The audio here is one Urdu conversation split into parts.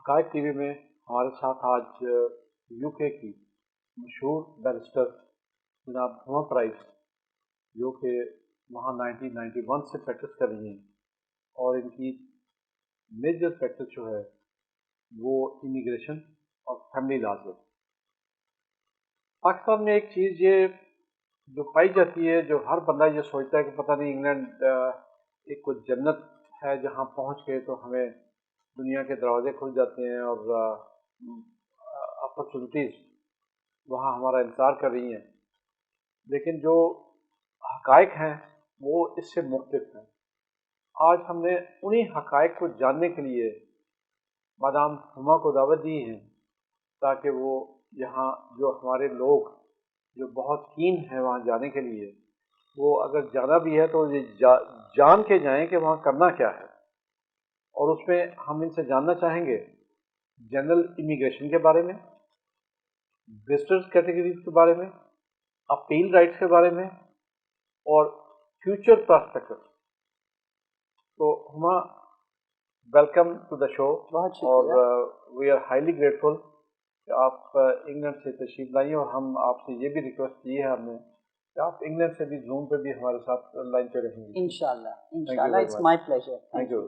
حقائق ٹی وی میں ہمارے ساتھ آج یو کے کی مشہور بیرسٹر جناب ہما پرائز، جو کہ وہاں 1991 سے پریکٹس کر رہی ہیں، اور ان کی میجر پریکٹس جو ہے وہ امیگریشن اور فیملی لاز ہے۔ پاکستان میں ایک چیز یہ جو پائی جاتی ہے، جو ہر بندہ یہ سوچتا ہے کہ پتہ نہیں انگلینڈ ایک کوئی جنت ہے جہاں پہنچ کے تو ہمیں دنیا کے دروازے کھل جاتے ہیں اور اپرچونیٹیز وہاں ہمارا انتظار کر رہی ہیں، لیکن جو حقائق ہیں وہ اس سے مختلف ہیں۔ آج ہم نے انہی حقائق کو جاننے کے لیے مادام ہما کو دعوت دی ہے، تاکہ وہ یہاں جو ہمارے لوگ جو بہت کین ہیں وہاں جانے کے لیے، وہ اگر جانا بھی ہے تو یہ جان کے جائیں کہ وہاں کرنا کیا ہے۔ اور اس میں ہم ان سے جاننا چاہیں گے جنرل امیگریشن کے بارے میں، وزٹرز کیٹیگریز کے بارے میں، اپیل رائٹس کے بارے میں، اور فیوچر پرسپیکٹس۔ تو ہما، ویلکم ٹو دا شو، اور وی آر ہائیلی گریٹفل کہ آپ انگلینڈ سے تشریف لائیں، اور ہم آپ سے یہ بھی ریکویسٹ کی ہے ہم نے کہ آپ انگلینڈ سے بھی زوم پہ بھی ہمارے ساتھ لائن پہ رہیں گے انشاءاللہ it's my pleasure. Thank you.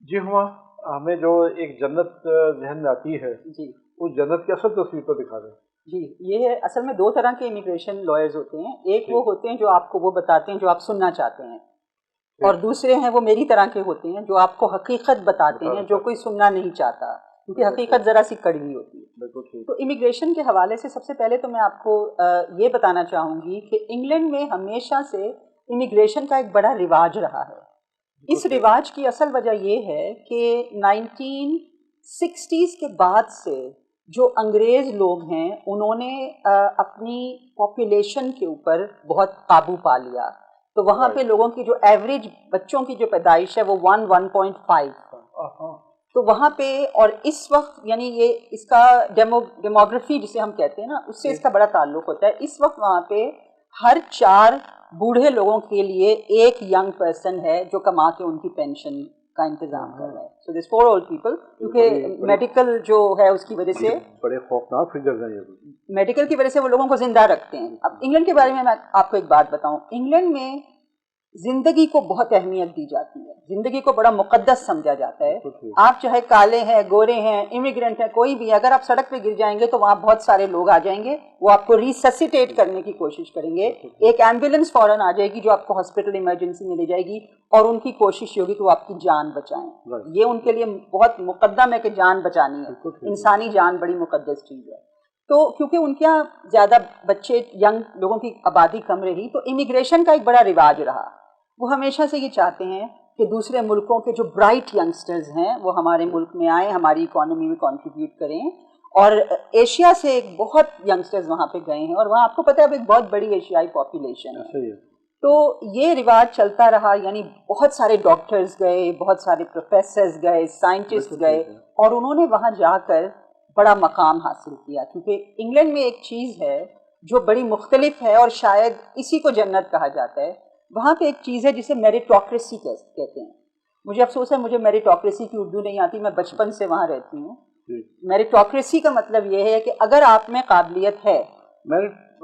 جی ہما، ہمیں جو ایک جنت ذہن میں آتی ہے، جی، اس جنت کی اصل تصویر تو دکھا دیں۔ جی، یہ ہے اصل میں دو طرح کے امیگریشن لائرز ہوتے ہیں، ایک وہ ہوتے ہیں جو آپ کو وہ بتاتے ہیں جو آپ سننا چاہتے ہیں، اور دوسرے ہیں وہ میری طرح کے ہوتے ہیں جو آپ کو حقیقت بتاتے ہیں جو کوئی سننا نہیں چاہتا، کیونکہ حقیقت ذرا سی کڑوی ہوتی ہے۔ تو امیگریشن کے حوالے سے سب سے پہلے تو میں آپ کو یہ بتانا چاہوں گی کہ انگلینڈ میں ہمیشہ سے امیگریشن کا ایک بڑا رواج رہا ہے۔ اس رواج کی اصل وجہ یہ ہے کہ 1960s کے بعد سے جو انگریز لوگ ہیں انہوں نے اپنی پاپولیشن کے اوپر بہت قابو پا لیا، تو وہاں پہ لوگوں کی جو ایوریج بچوں کی جو پیدائش ہے وہ 1.5 تو وہاں پہ، اور اس وقت یعنی یہ اس کا ڈیموگرافی جسے ہم کہتے ہیں نا، اس سے اس کا بڑا تعلق ہوتا ہے۔ اس وقت وہاں پہ ہر 4 بوڑھے لوگوں کے لیے ایک ینگ پرسن ہے جو کما کے ان کی پینشن کا انتظام کر رہا ہے۔ سو دس 4 اولڈ پیپل، کیونکہ میڈیکل جو ہے اس کی وجہ سے بڑے خوفناک فگرز ہیں یہ، میڈیکل کی وجہ سے وہ لوگوں کو زندہ رکھتے ہیں۔ اب انگلینڈ کے بارے میں آپ کو ایک بات بتاؤں، انگلینڈ میں زندگی کو بہت اہمیت دی جاتی ہے، زندگی کو بڑا مقدس سمجھا جاتا ہے۔ آپ چاہے کالے ہیں، گورے ہیں، امیگرینٹ ہیں، کوئی بھی، اگر آپ سڑک پہ گر جائیں گے تو وہاں بہت سارے لوگ آ جائیں گے، وہ آپ کو ریسسیٹیٹ کرنے کی کوشش کریں گے، ایک ایمبولینس فوراً آ جائے گی جو آپ کو ہاسپٹل ایمرجنسی میں لے جائے گی، اور ان کی کوشش یہ ہوگی کہ وہ آپ کی جان بچائیں۔ یہ ان کے لیے بہت مقدم ہے کہ جان بچانی ہے، انسانی جان بڑی مقدس چیز ہے۔ تو کیونکہ ان کے یہاں زیادہ بچے، ینگ لوگوں کی آبادی کم رہی، تو امیگریشن کا ایک بڑا رواج رہا۔ وہ ہمیشہ سے یہ چاہتے ہیں کہ دوسرے ملکوں کے جو برائٹ ینگسٹرز ہیں وہ ہمارے ملک میں آئیں، ہماری اکانومی میں کنٹریبیوٹ کریں، اور ایشیا سے ایک بہت ینگسٹرز وہاں پہ گئے ہیں، اور وہاں آپ کو پتہ ہے اب ایک بہت بڑی ایشیائی پاپولیشن ہے۔ تو یہ رواج چلتا رہا، یعنی بہت سارے ڈاکٹرز گئے، بہت سارے پروفیسرز گئے، سائنٹسٹ گئے، اور انہوں نے وہاں جا کر بڑا مقام حاصل کیا، کیونکہ انگلینڈ میں ایک چیز ہے جو بڑی مختلف ہے، اور شاید اسی کو جنت کہا جاتا ہے۔ وہاں پہ ایک چیز ہے جسے میریٹوکریسی کہتے ہیں۔ مجھے افسوس ہے مجھے میریٹوکریسی کی اردو نہیں آتی، میں بچپن سے وہاں رہتی ہوں۔ میریٹوکریسی کا مطلب یہ ہے کہ اگر آپ میں قابلیت ہے،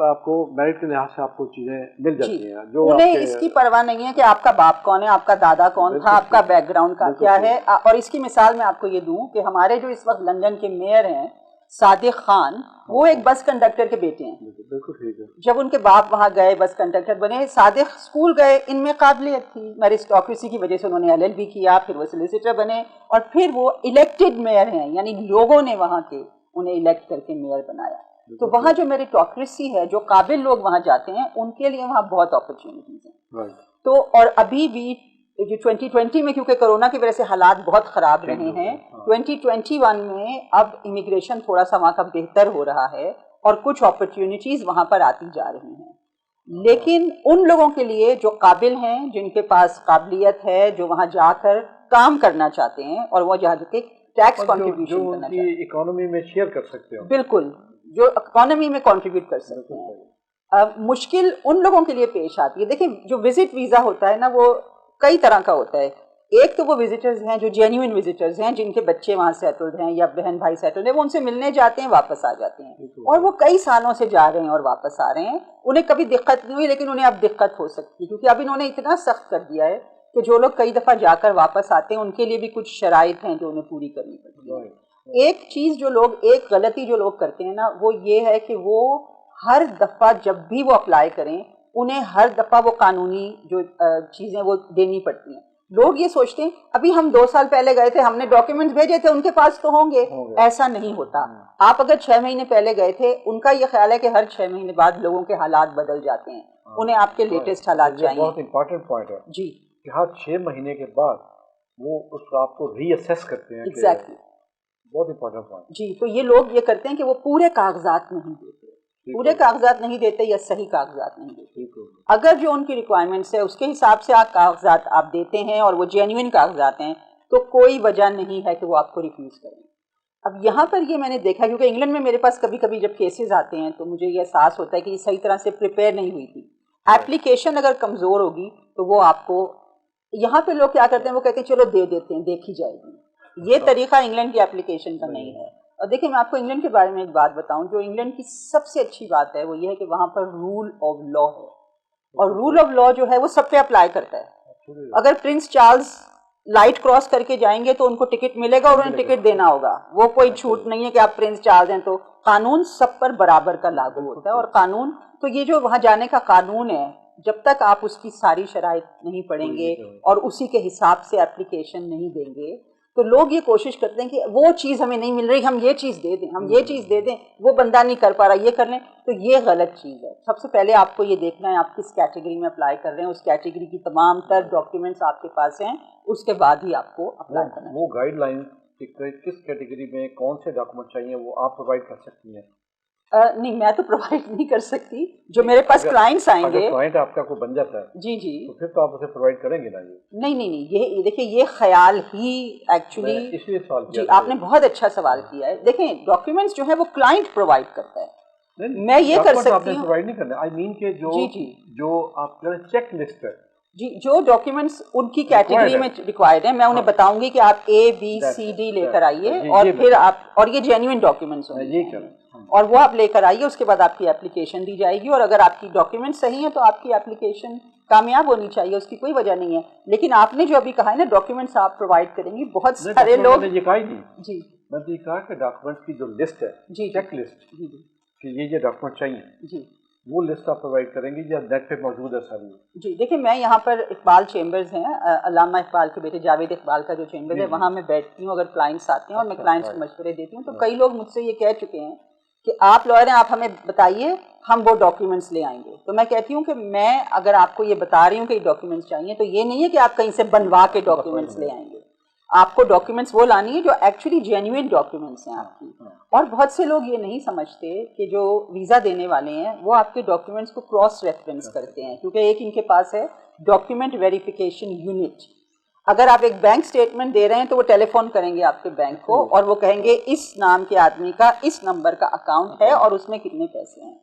آپ کو میرٹ کے لحاظ سے آپ کو چیزیں مل جاتی ہیں، جو انہیں اس کی پرواہ نہیں ہے کہ آپ کا باپ کون ہے، آپ کا دادا کون تھا، آپ کا بیک گراؤنڈ کا کیا ہے۔ اور اس کی مثال میں آپ کو یہ دوں کہ ہمارے جو اس وقت لندن کے میئر ہیں صادق خان، وہ ایک بس کنڈکٹر کے بیٹے ہیں۔ بالکل ٹھیک ہے۔ جب ان کے باپ وہاں گئے بس کنڈکٹر بنے، صادق اسکول گئے، ان میں قابلیت تھی، میرٹوکریسی کی وجہ سے انہوں نے LLB کیا، پھر وہ سولیسیٹر بنے، اور پھر وہ الیکٹڈ میئر ہیں، یعنی لوگوں نے وہاں کے انہیں الیکٹ کر کے میئر بنایا۔ تو وہاں جو میرٹوکریسی ہے، جو قابل لوگ وہاں جاتے ہیں، ان کے لیے وہاں بہت اپرچونیٹیز ہیں۔ تو اور ابھی بھی جو 2020 میں، کیونکہ کرونا کی وجہ سے حالات بہت خراب رہے ہیں، 2021 میں اب امیگریشن تھوڑا سا وہاں کا بہتر ہو رہا ہے، اور کچھ اپرچونیٹیز وہاں پر آتی جا رہی ہیں۔ لیکن ان لوگوں کے لیے جو قابل ہیں، جن کے پاس قابلیت ہے، جو وہاں جا کر کام کرنا چاہتے ہیں، اور وہ جا کے ٹیکس کنٹریبیوشن کرنا چاہتے ہیں، اکانومی میں شیئر کر سکتے ہیں، بالکل، جو اکانومی میں کنٹریبیوٹ کر سکتے ہیں۔ مشکل ان لوگوں کے لیے پیش آتی ہے۔ دیکھیں، جو وزٹ ویزا ہوتا ہے نا، وہ کئی طرح کا ہوتا ہے۔ ایک تو وہ وزٹرز ہیں جو جینیوئن وزٹرز ہیں، جن کے بچے وہاں سیٹلڈ ہیں یا بہن بھائی سیٹلڈ ہیں، وہ ان سے ملنے جاتے ہیں، واپس آ جاتے ہیں، اور وہ کئی سالوں سے جا رہے ہیں اور واپس آ رہے ہیں، انہیں کبھی دقت نہیں ہوئی، لیکن انہیں اب دقت ہو سکتی ہے کیونکہ اب انہوں نے اتنا سخت کر دیا ہے کہ جو لوگ کئی دفعہ جا کر واپس آتے ہیں ان کے لیے بھی کچھ شرائط ہیں جو انہیں پوری کرنی پڑتی ہے۔ ایک چیز جو لوگ، ایک غلطی جو لوگ کرتے ہیں نا، وہ یہ ہے کہ وہ ہر دفعہ جب بھی وہ اپلائی کریں انہیں ہر دفعہ وہ قانونی جو چیزیں وہ دینی پڑتی ہیں۔ لوگ یہ سوچتے ہیں ابھی ہم 2 سال پہلے گئے تھے، ہم نے ڈاکیومنٹس بھیجے تھے، ان کے پاس تو ہوں گے، ایسا نہیں ہوتا۔ آپ اگر 6 مہینے پہلے گئے تھے، ان کا یہ خیال ہے کہ ہر 6 مہینے بعد لوگوں کے حالات بدل جاتے ہیں، انہیں آپ کے لیٹسٹ حالات چاہیے۔ بہت امپورٹنٹ پوائنٹ ہے جی، کہ ہر 6 مہینے کے بعد وہ اس آپ کو ری اسیس کرتے ہیں۔ ایگزیکٹلی، بہت امپورٹنٹ پوائنٹ۔ جی، تو یہ لوگ یہ کرتے ہیں کہ وہ پورے کاغذات نہیں دیتے، پورے کاغذات نہیں دیتے یا صحیح کاغذات نہیں دیتے۔ اگر جو ان کی ریکوائرمنٹس ہے اس کے حساب سے آپ کاغذات آپ دیتے ہیں اور وہ جینوئن کاغذات ہیں تو کوئی وجہ نہیں ہے کہ وہ آپ کو ریفیوز کریں۔ اب یہاں پر یہ میں نے دیکھا، کیونکہ انگلینڈ میں میرے پاس کبھی کبھی جب کیسز آتے ہیں تو مجھے یہ احساس ہوتا ہے کہ یہ صحیح طرح سے پریپیئر نہیں ہوئی تھی، ایپلیکیشن اگر کمزور ہوگی تو وہ آپ کو، یہاں پہ لوگ کیا کرتے ہیں، وہ کہتے ہیں چلو دے دیتے ہیں، دیکھی جائے گی۔ یہ طریقہ انگلینڈ کی ایپلیکیشن کا نہیں ہے۔ اور دیکھیں میں آپ کو انگلینڈ کے بارے میں ایک بات بتاؤں، جو انگلینڈ کی سب سے اچھی بات ہے وہ یہ ہے کہ وہاں پر رول آف لا ہے، اور رول آف لا جو ہے وہ سب پہ اپلائی کرتا ہے۔ اگر پرنس چارلز لائٹ کراس کر کے جائیں گے تو ان کو ٹکٹ ملے گا اور انہیں ٹکٹ دینا ہوگا، وہ کوئی چھوٹ نہیں ہے کہ آپ پرنس چارلز ہیں تو قانون سب پر برابر کا لاگو ہوتا ہے۔ اور قانون تو یہ جو وہاں جانے کا قانون ہے، جب تک آپ اس کی ساری شرائط نہیں پڑھیں گے اور اسی کے حساب سے اپلیکیشن نہیں دیں گے تو لوگ یہ کوشش کرتے ہیں کہ وہ چیز ہمیں نہیں مل رہی، ہم یہ چیز دے دیں، ہم یہ چیز دے دیں، وہ بندہ نہیں کر پا رہا، یہ کر لیں، تو یہ غلط چیز ہے۔ سب سے پہلے آپ کو یہ دیکھنا ہے آپ کس کیٹیگری میں اپلائی کر رہے ہیں، اس کیٹیگری کی تمام تر ڈاکیومنٹس آپ کے پاس ہیں، اس کے بعد ہی آپ کو اپلائی کرنا ہے۔ وہ گائیڈ لائن کس کیٹیگری میں کون سے ڈاکومنٹ چاہیے وہ آپ پرووائڈ کر سکتی ہیں؟ نہیں، میں تو پرووائڈ نہیں کر سکتی، جو میرے پاس کلائنٹس آئیں گے، کلائنٹ آپ کا کوئی بن جاتا ہے جی جی، تو پھر تو آپ اسے پرووائڈ کریں گے نا؟ نہیں، یہ دیکھیں یہ خیال ہی ایکچولی، اس لیے سوال کیا جی آپ نے بہت اچھا سوال کیا ہے۔ دیکھیں ڈاکیومنٹس جو ہے وہ کلائنٹ پرووائڈ کرتا ہے، میں یہ کر سکتی آپ نے ہوں، پرووائڈ نہیں کرنا، آئی مین کہ جو آپ کا چیک لسٹ ہے، جی جو ڈاکیومنٹس ان کی کیٹیگری میں ریکوائرڈ ہیں، میں انہیں بتاؤں گی کہ آپ ABCD لے کر آئیے، اور پھر آپ، اور یہ جینوئن ڈاکیومنٹس ہوں گے اور وہ آپ لے کر آئیے، اس کے بعد آپ کی اپلیکیشن دی جائے گی، اور اگر آپ کی ڈاکیومنٹ صحیح ہیں تو آپ کی اپلیکیشن کامیاب ہونی چاہیے، اس کی کوئی وجہ نہیں ہے۔ لیکن آپ نے جو ابھی کہا ہے نا ڈاکیومنٹس آپ پرووائڈ کریں گی، بہت سارے لوگ، میں نے یہ کہا ہی نہیں، جی میں نے یہ کہا کہ ڈاکومنٹ کی جو لسٹ ہے، جی چیک لسٹ، جی جی کہ یہ ڈاکومنٹ چاہیے، جی وہ لسٹ آپ پرووائڈ کریں گی یا نیٹ پہ موجود ہے ساری؟ جی دیکھیں میں یہاں پر اقبال چیمبرز ہیں، علامہ اقبال کے بیٹے جاوید اقبال کا جو چیمبر ہے، وہاں میں بیٹھتی ہوں، اگر کلائنٹس آتے ہیں اور میں کلائنٹس کو مشورے دیتی ہوں تو کئی لوگ مجھ سے یہ کہہ چکے ہیں کہ آپ لائر ہیں، آپ ہمیں بتائیے، ہم وہ ڈاکیومنٹس لے آئیں گے۔ تو میں کہتی ہوں کہ میں اگر آپ کو یہ بتا رہی ہوں کہ یہ ڈاکیومنٹس چاہیے تو یہ نہیں ہے کہ آپ کہیں سے بنوا کے ڈاکیومنٹس لے آئیں گے، آپ کو ڈاکیومنٹس وہ لانی ہے جو ایکچولی جینوئن ڈاکیومنٹس ہیں آپ کی۔ اور بہت سے لوگ یہ نہیں سمجھتے کہ جو ویزا دینے والے ہیں وہ آپ کے ڈاکیومنٹس کو کراس ریفرنس کرتے ہیں، کیونکہ ایک ان کے پاس ہے ڈاکیومنٹ ویریفیکیشن یونٹ۔ اگر آپ ایک بینک سٹیٹمنٹ دے رہے ہیں تو وہ ٹیلی فون کریں گے آپ کے بینک کو اور وہ کہیں گے اس نام کے آدمی کا اس نمبر کا اکاؤنٹ ہے اور اس میں کتنے پیسے ہیں،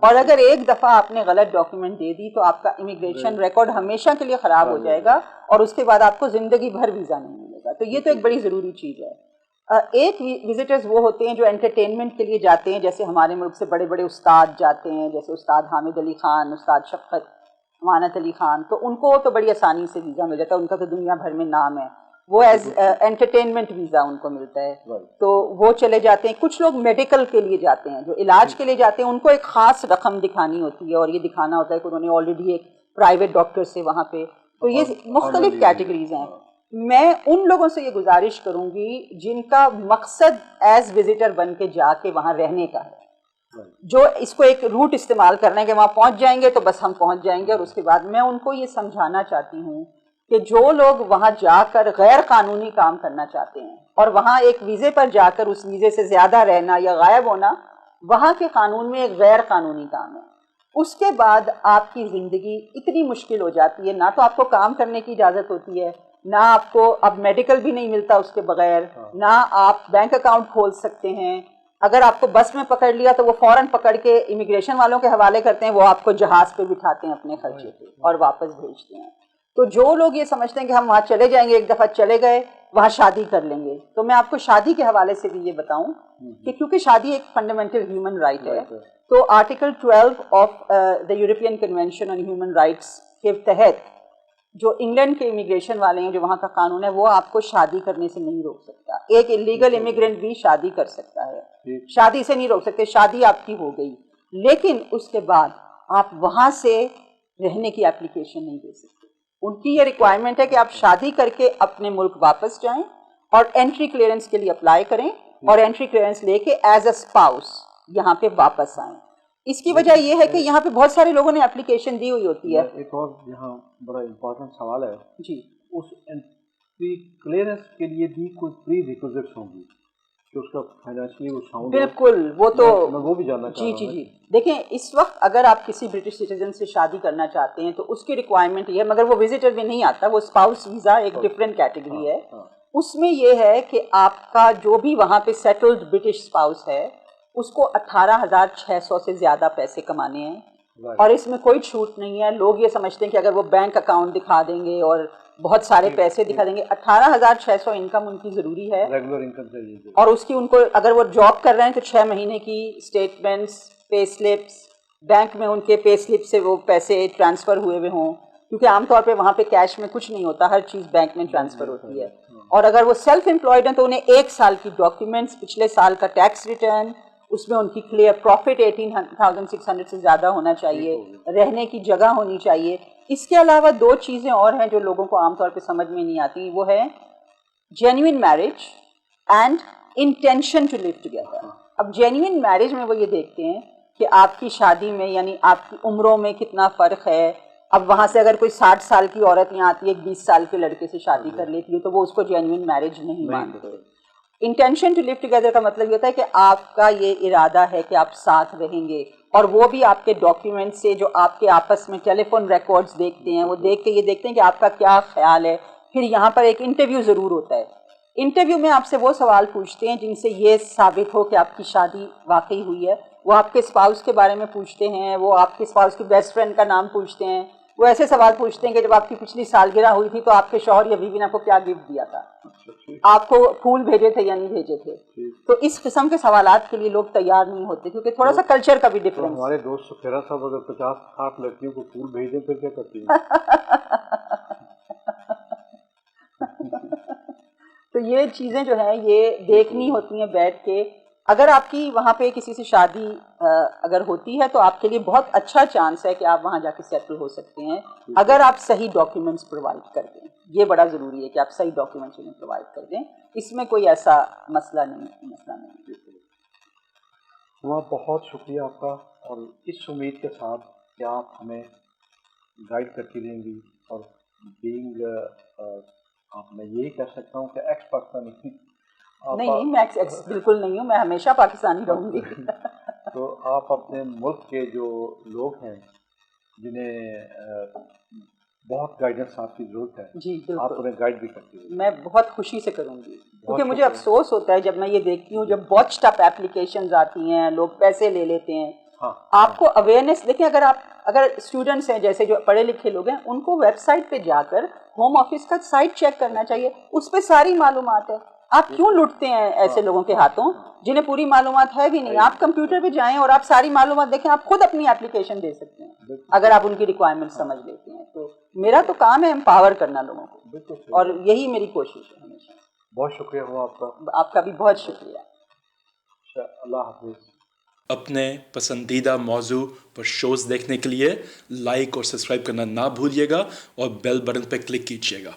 اور اگر ایک دفعہ آپ نے غلط ڈاکیومنٹ دے دی تو آپ کا امیگریشن ریکارڈ ہمیشہ کے لیے خراب ہو جائے گا اور اس کے بعد آپ کو زندگی بھر ویزا نہیں ملے گا۔ تو یہ تو ایک بڑی ضروری چیز ہے۔ ایک وزٹرز وہ ہوتے ہیں جو انٹرٹینمنٹ کے لیے جاتے ہیں، جیسے ہمارے ملک سے بڑے بڑے استاد جاتے ہیں، جیسے استاد حامد علی خان، استاد شفقت امانت علی خان، تو ان کو تو بڑی آسانی سے ویزا مل جاتا ہے، ان کا تو دنیا بھر میں نام ہے، وہ ایز انٹرٹینمنٹ ویزا ان کو ملتا ہے، تو وہ چلے جاتے ہیں۔ کچھ لوگ میڈیکل کے لیے جاتے ہیں، جو علاج کے لیے جاتے ہیں، ان کو ایک خاص رقم دکھانی ہوتی ہے اور یہ دکھانا ہوتا ہے کہ انہوں نے آلریڈی ایک پرائیویٹ ڈاکٹر سے وہاں پہ، تو یہ مختلف کیٹیگریز ہیں۔ میں ان لوگوں سے یہ گزارش کروں گی جن کا مقصد ایز وزٹر بن کے جا کے وہاں رہنے کا ہے، جو اس کو ایک روٹ استعمال کرنے کے وہاں پہنچ جائیں گے تو بس ہم پہنچ جائیں گے، اور اس کے بعد میں ان کو یہ سمجھانا چاہتی ہوں کہ جو لوگ وہاں جا کر غیر قانونی کام کرنا چاہتے ہیں اور وہاں ایک ویزے پر جا کر اس ویزے سے زیادہ رہنا یا غائب ہونا وہاں کے قانون میں ایک غیر قانونی کام ہے، اس کے بعد آپ کی زندگی اتنی مشکل ہو جاتی ہے، نہ تو آپ کو کام کرنے کی اجازت ہوتی ہے، نہ آپ کو اب میڈیکل بھی نہیں ملتا اس کے بغیر، نہ آپ بینک اکاؤنٹ کھول سکتے ہیں، اگر آپ کو بس میں پکڑ لیا تو وہ فوراً پکڑ کے امیگریشن والوں کے حوالے کرتے ہیں، وہ آپ کو جہاز پہ بٹھاتے ہیں اپنے خرچے پہ اور واپس بھیجتے ہیں۔ تو جو لوگ یہ سمجھتے ہیں کہ ہم وہاں چلے جائیں گے، ایک دفعہ چلے گئے وہاں شادی کر لیں گے، تو میں آپ کو شادی کے حوالے سے بھی یہ بتاؤں کہ کیونکہ شادی ایک فنڈامنٹل ہیومن رائٹ ہے، تو article 12 of the European convention on human rights کے تحت جو انگلینڈ کے امیگریشن والے ہیں، جو وہاں کا قانون ہے، وہ آپ کو شادی کرنے سے نہیں روک سکتا. ایک انلیگل امیگرینٹ بھی شادی کر سکتا ہے، شادی سے نہیں روک سکتے. شادی آپ کی ہو گئی، لیکن اس کے بعد آپ وہاں سے رہنے کی اپلیکیشن نہیں دے سکتے. ان کی یہ ریکوائرمنٹ ہے کہ آپ شادی کر کے اپنے ملک واپس جائیں اور انٹری کلیئرنس کے لیے اپلائی کریں، اور انٹری کلیئرنس لے کے ایز اے اسپاؤس یہاں پہ واپس آئیں. اس کی وجہ یہ ہے کہ یہاں پہ بہت سارے لوگوں نے اپلیکیشن دی ہوئی ہوتی ہے. ایک اور یہاں بڑا امپورٹنٹ سوال ہے جی، اس انٹری کلیئرنس کے لیے بھی کوئی پری ریکوزٹس ہوں گی کہ اس کا فائنینشلی وہ ساؤنڈ؟ بالکل، وہ تو میں وہ بھی جاننا چاہ رہا ہوں. جی دیکھیں، اس وقت اگر آپ کسی برٹش سٹیزن سے شادی کرنا چاہتے ہیں تو اس کی ریکوائرمنٹ یہ ہے، مگر وہ وزٹر بھی نہیں آتا، وہ اسپاؤس ویزا ایک ڈفرینٹ کیٹیگری ہے. اس میں یہ ہے کہ آپ کا جو بھی وہاں پہ سیٹلڈ برٹش اسپاؤس ہے اس کو 18,600 سے زیادہ پیسے کمانے ہیں، اور اس میں کوئی چھوٹ نہیں ہے. لوگ یہ سمجھتے ہیں کہ اگر وہ بینک اکاؤنٹ دکھا دیں گے اور بہت سارے پیسے دکھا دیں گے. 18,600 انکم ان کی ضروری ہے، ریگولر انکم چاہیے، اور اس کی ان کو اگر وہ جاب کر رہے ہیں تو 6 مہینے کی اسٹیٹمنٹس، پے سلپس، بینک میں ان کے پے سلپ سے وہ پیسے ٹرانسفر ہوئے ہوں، کیونکہ عام طور پہ وہاں پہ کیش میں کچھ نہیں ہوتا، ہر چیز بینک میں ٹرانسفر ہوتی ہے. اور اگر وہ سیلف امپلائڈ ہیں تو انہیں 1 سال کی ڈاکیومنٹس، پچھلے سال کا ٹیکس ریٹرن، اس میں ان کی کلیئر پروفٹ 18,600 سے زیادہ ہونا چاہیے، رہنے کی جگہ ہونی چاہیے. اس کے علاوہ 2 چیزیں اور ہیں جو لوگوں کو عام طور پہ سمجھ میں نہیں آتی، وہ ہے genuine marriage and intention to live together. اب جینوئن میرج میں وہ یہ دیکھتے ہیں کہ آپ کی شادی میں یعنی آپ کی عمروں میں کتنا فرق ہے. اب وہاں سے اگر کوئی 60 سال کی عورت یہاں آتی ہے، ایک 20 سال کے لڑکے سے شادی کر لیتی ہے، تو وہ اس کو جینوئن میرج نہیں مانتے. انٹینشن ٹو لیو ٹوگیدر کا مطلب یہ ہوتا ہے کہ آپ کا یہ ارادہ ہے کہ آپ ساتھ رہیں گے، اور وہ بھی آپ کے ڈاکیومنٹ سے جو آپ کے آپس میں ٹیلی فون ریکارڈز دیکھتے ہیں، وہ دیکھ کے یہ دیکھتے ہیں کہ آپ کا کیا خیال ہے. پھر یہاں پر ایک انٹرویو ضرور ہوتا ہے. انٹرویو میں آپ سے وہ سوال پوچھتے ہیں جن سے یہ ثابت ہو کہ آپ کی شادی واقعی ہوئی ہے. وہ آپ کے اسپاؤس کے بارے میں پوچھتے ہیں، وہ آپ کے اسپاؤس کی بیسٹ فرینڈ کا نام پوچھتے ہیں، وہ ایسے سوال پوچھتے ہیں کہ جب آپ کی پچھلی سالگرہ ہوئی تھی تو آپ کے شوہر یا بیوی نے آپ کو کیا گفٹ دیا تھا، آپ کو پھول بھیجے تھے یا نہیں بھیجے تھے. تو اس قسم کے سوالات کے لیے لوگ تیار نہیں ہوتے، کیونکہ تھوڑا سا کلچر کا بھی ڈفرینس. ہمارے دوست سفیرہ صاحب اگر 50-60 لڑکیوں کو پھول بھیج دیں پھر کیا کرتی ہیں؟ تو یہ چیزیں جو ہیں یہ دیکھنی ہوتی ہیں بیٹھ کے. اگر آپ کی وہاں پہ کسی سے شادی اگر ہوتی ہے تو آپ کے لیے بہت اچھا چانس ہے کہ آپ وہاں جا کے سیٹل ہو سکتے ہیں اگر آپ صحیح ڈاکیومنٹس پرووائڈ کر دیں. یہ بڑا ضروری ہے کہ آپ صحیح ڈاکیومنٹس انہیں پرووائڈ کر دیں. اس میں کوئی ایسا مسئلہ نہیں. وہاں بہت شکریہ آپ کا، اور اس امید کے ساتھ کہ آپ ہمیں گائیڈ کرتی رہیں گی، اور بینگ آپ میں یہی کہہ سکتا ہوں کہ ایکس پاکستانی نہیں، میں ایکس بالکل نہیں ہوں، میں ہمیشہ پاکستانی رہوں گی. تو آپ اپنے ملک کے جو لوگ ہیں جنہیں بہت گائیڈنس آپ کی ضرورت ہے، جی بالکل، آپ انہیں گائیڈ بھی کرتی ہیں. میں بہت خوشی سے کروں گی، کیونکہ مجھے افسوس ہوتا ہے جب میں یہ دیکھتی ہوں جب بہت ٹف اپلیکیشنز آتی ہیں، لوگ پیسے لے لیتے ہیں. آپ کو اویئرنیس دیکھیں، اگر اسٹوڈنٹس ہیں جیسے جو پڑھے لکھے لوگ ہیں، ان کو ویب سائٹ پہ جا کر ہوم آفس کا سائٹ چیک کرنا چاہیے، اس پہ ساری معلومات ہے. آپ کیوں لٹتے ہیں ایسے لوگوں کے ہاتھوں جنہیں پوری معلومات ہے بھی نہیں؟ آپ کمپیوٹر پہ جائیں اور آپ ساری معلومات دیکھیں، آپ خود اپنی اپلیکیشن دے سکتے ہیں اگر آپ ان کی ریکوائرمنٹ سمجھ لیتے ہیں. تو میرا تو کام ہے امپاور کرنا لوگوں کو، اور یہی میری کوشش ہے ہمیشہ. بہت شکریہ ہوا آپ کا. آپ کا بھی بہت شکریہ. اللہ حافظ. اپنے پسندیدہ موضوع پر شوز دیکھنے کے لیے لائک اور سبسکرائب کرنا نہ بھولیے گا، اور بیل بٹن پہ کلک کیجیے گا.